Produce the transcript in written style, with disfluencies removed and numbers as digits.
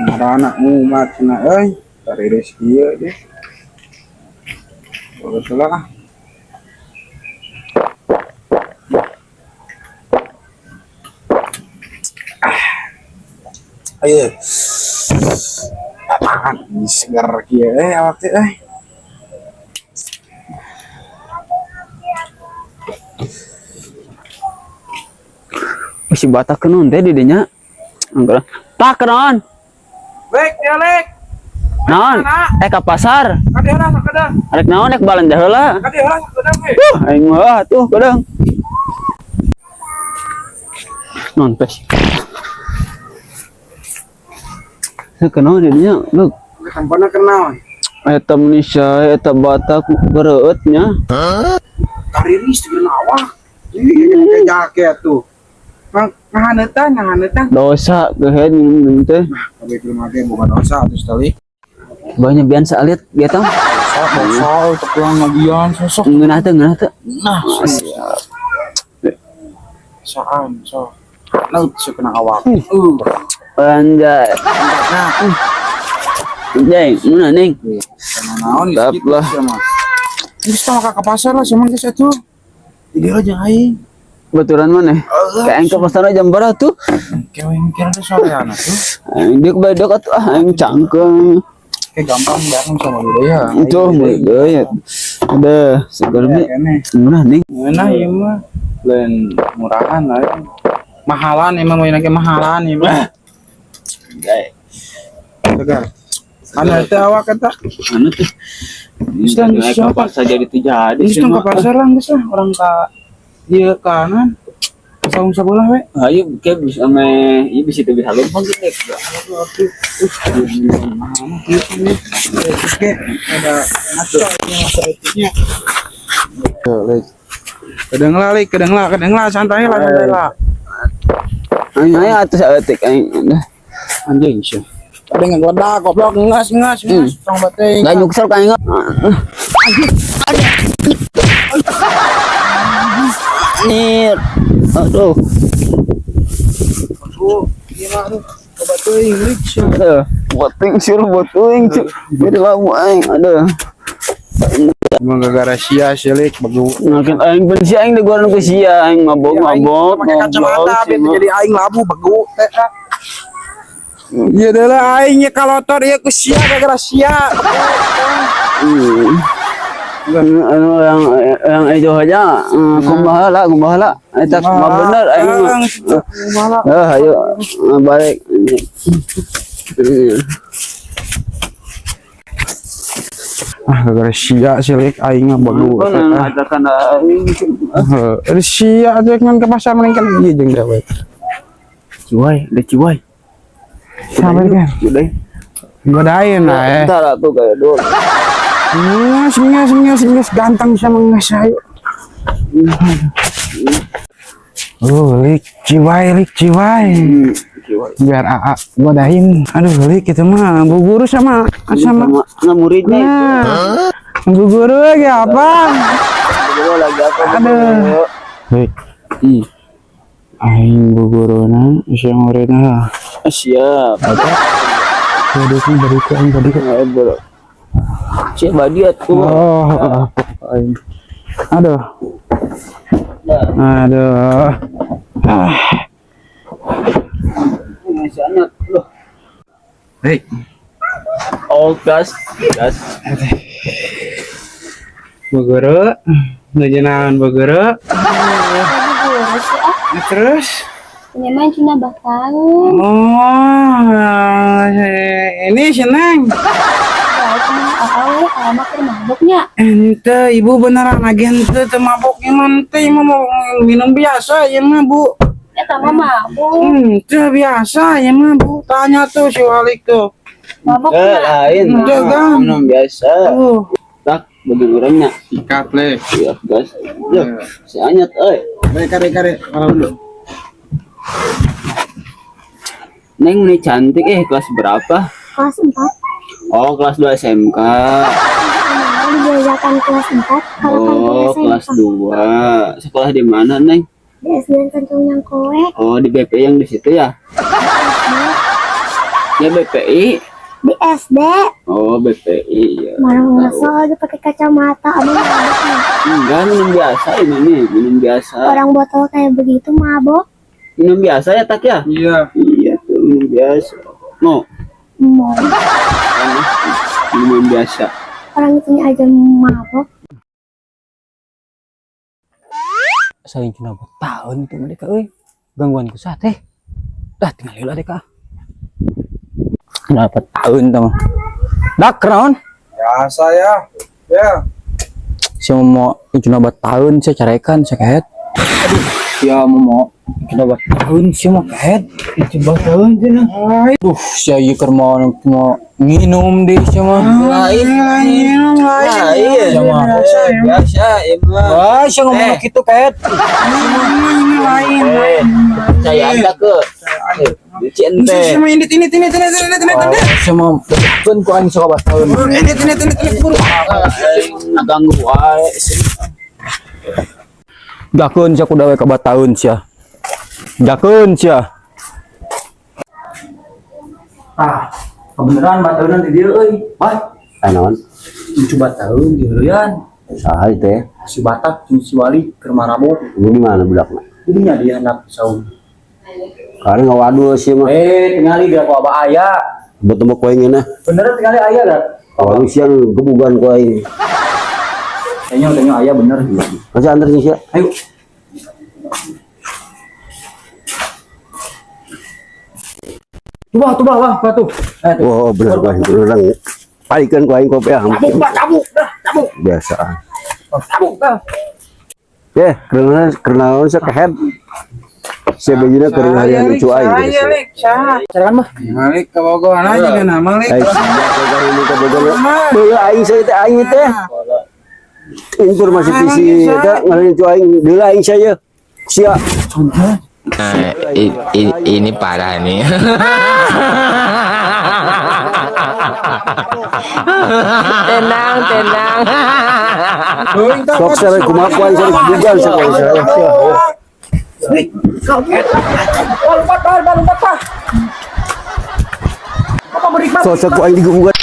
kemana anakmu macam dari rezeki ya deh. Betul lah. Ayo. Apaan segar kia awak teh Si Batak kenon teh di dinya. Enggak. Tak kenon. Lek ya lek. Naon? Ka pasar. Kadi heula sakadang. Arek naon ek balanja heula. Kadi heula sakadang we. Aing mah tuh kadang. Non pes. Kenon di dinya, look. Tampana kenal. Eta Malaysia, eta Batak bereut nya. Kariris di awak. Ini jaket tuh. Ngahaneutan. Dosa geuheun minum teh. Tapi belum ada bukan dosa terus tali. Banyak biasa lihat dia tahu. Dosa tepulang ngagian sosok. Ngeunah teh. Nah, saan so. Laut kena awak. Anjay. Nah, Anjay, mana ning? sama naon Tap lah. Ini sama ke pasar lah cuman geus atuh. Jadi aja aing. Baturan mana? Kayak ke pasar jam berapa tuh? Kewing kira tuh soreana tuh. Dia kebadak atuh aing cangkeung. Kayak gampang bareng sama budaya. Itu budaya. Ada segar Ya, nih. kene. Mana ning? Nah, ieu mah lain murahan lah. Mahalan emang mau nake mahalan ieu mah. Anjay. Tegar. Anu teh awak eta. Anu tuh. Bisa Naik ke pasar jadi tuh jadi. Geus tong ka pasar lah geus lah orang ka ieu kanan. Saung sabelah we. Ayo kayak bisa ieu bisa teu bisa lempeng gitu. Terus ke ada ngaco yang masa etiknya. Kedeng lah santai lah. Ayo atus etik aing. Anjing sih. Ada nggoda goblok ngas. Tong bateng. Enggak nyuksel ka aing. Nir. Aduh. Gimana tuh? Coba teuing rich. Boting sir boting. Jadi lamu aing ada. Emang gara-gara sia selik bagu. Makin aing benci aing di goreng ke sia aing mabok. Pakai kacamata jadi aing labu bagu teh. Iya adalah aingnya kalotor ya ku sia gara-gara sia. Anu yang itu aja kumbahala eta mah bener aing mah. Ayo balik. Gara-gara sia selik aing mah bagu. Ada kana aing. Ada sia aja kan ke pasar meningkan ieu jeung dawe. Ciwai. Sampai kan. Udah. Godain lah Entar atuh kayak dulu. Ngas ganteng sama ngas ayo. Lik ciwai. Biar AA godain. Aduh lik itu mah Bu Guru sama muridnya itu. Bu Guru lagi apa? Lagi apa? Aduh. Lik. Aing Bu Guruna sia muridna. Siap. Jadi kan tadi kan Bro. Cek badiat tuh. Aing. Aduh. Masih anyot loh. Hei. Oh, gas. Bu Guru, ngejenahan Bu Guru. Terus? Ini mah cina bakal. Oh, ini seneng. Alamak mabuknya. Ente ibu beneran lagi ente mabuknya mante mau minum biasa ya mah Bu. Eta mah mabuk. Ente biasa ya mah Bu. Tanya tuh si Walik tuh. Mabuknya. Lain. Jangan. Minum biasa. Tak bagi orangnya. Ikat le. Siap gas. Si anyot Kare kalau dulu. Neng ini cantik kelas berapa? Kelas 4. Oh, kelas 2 SMK. Diajarkan kelas 4. Oh, kelas 2. Sekolah di mana, Neng? Di SDN Tanjung yang kowe. Oh, di BP yang di situ ya? Ya BPI. Di SD. Oh BPI ya. Marah ngesel aja pakai kacamata. Abang mabok nggak? Enggak, minum biasa ini nih, minum biasa. Orang botol kayak begitu mabok. Minum biasa ya tak ya? Iya. Iya tuh minum biasa. No, Mau. minum biasa. Orang itunya aja mabok. Saya cuma tahun itu mereka, gangguan ku sate. Dah tinggal yuk adek. Kenapa tahun teman? Dak kenaon? Biasa ya. Ya. Saya mau cuma tahun saya carikan saya kaget. Ya mau cuma tahun saya mau kaget. Coba tahun cina. Duh saya iker mau minum deh sama. Lain. Sama biasa emang. Wah saya ngomong gitu kaget. Lain. Saya ada ke. Cinta. Sama ini. Sama kan ku ang sa tahun. Ini buru. Naganggu wae. Gakeun sia kudawe ka tahun sia. Gakeun sia. Kebeneran batahunan di dieu euy. Wah, Naon? coba tahun di heureun. Saha teh? Si Batak jeung si Wali keur marabot. Ini di mana budakna? Ini nya dia anak saung. Karena ngawaduh sih mah. Tingali gak ku aba aya. Bertemu koe ngena. Beneran tingali aya gak? Kalau siang gebugan koe. Kayaknya aya bener. Masa antar sih sia? Ayo. Tuh bah, tuh. Oh, bener orang. Palikan koe kopi ah. Cabuk. Biasa. Cabuk dah. Karena saya kehead. Saya begini karena harian itu aing. Carakan mah. Malik ke Bogor aja kan Malik. Aing siapa ini ke Bogor. Deui aing saya teh aing teh. Informasi PC eta ngalahin itu aing deui aing saya. Sia. Nah, ini parah nih. tenang. Sok saya kumakuan saya bukan saya. Lompat. Sok saya ku aing digebugan.